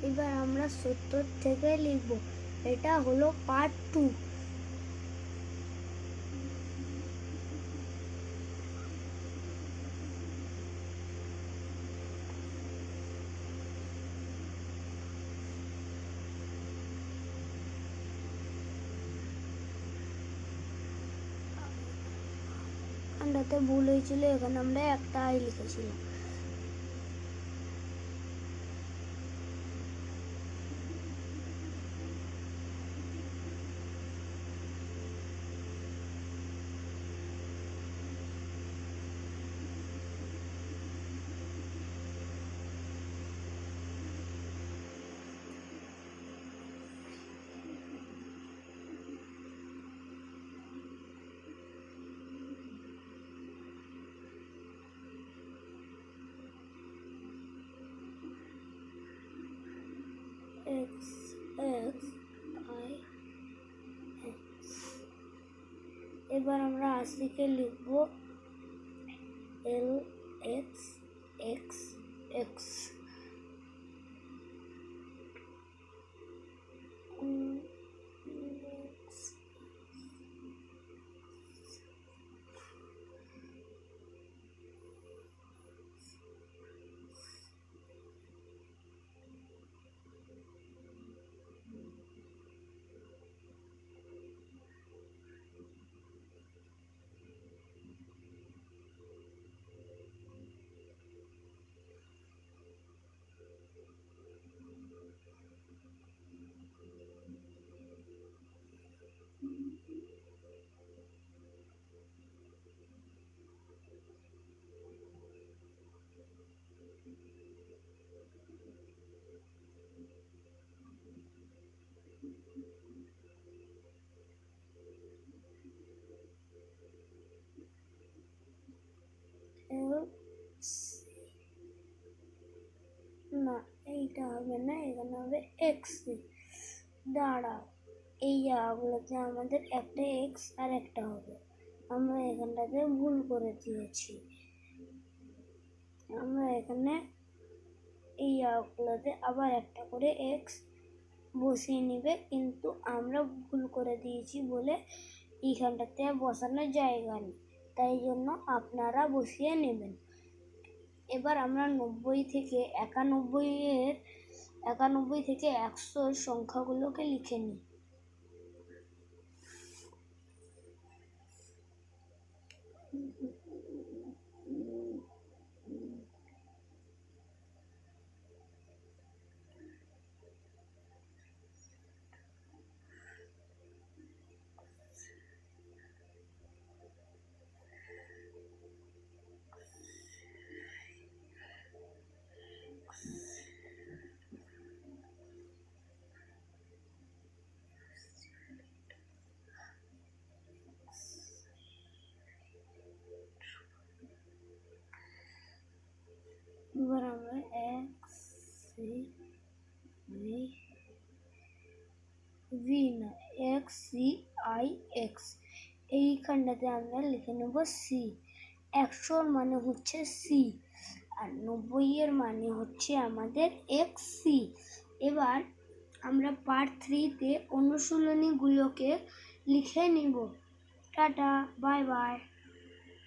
এবার আমরা 70 থেকে লিখব। এটা হলো পার্ট 2। এখানটাতে ভুল হয়েছিল, এখানে আমরা একটা আই লিখেছিলাম। x x i x। এবার আমরা 80 কে লিখব l x x x। না, এইটা হবে না, এখানে হবে এক্স। দাঁড়াও, এই জায়গাগুলোতে আমাদের একটা এক্স আর একটা হবে। আমরা এখানটাতে ভুল করে দিয়েছি। আমরা এখানে এই জায়গাগুলোতে আবার একটা করে এক্স বসিয়ে নিবে, কিন্তু আমরা ভুল করে দিয়েছি বলে এইখানটাতে বসানোর জায়গা নেই, তাই জন্য আপনারা বসিয়ে নেবেন। এবার আমরা 90 থেকে 91 থেকে 100 সংখ্যাগুলোকে লিখে নিই। এবার আমরা এক্স ভি না এক্স সি আই এক্স এইখানটাতে আমরা লিখে নেব সি। 100 মানে হচ্ছে সি আর 90 এর মানে হচ্ছে আমাদের এক্স সি। এবার আমরা পার্ট 3-তে অনুশীলনীগুলোকে লিখে নিব। Tata, bye bye.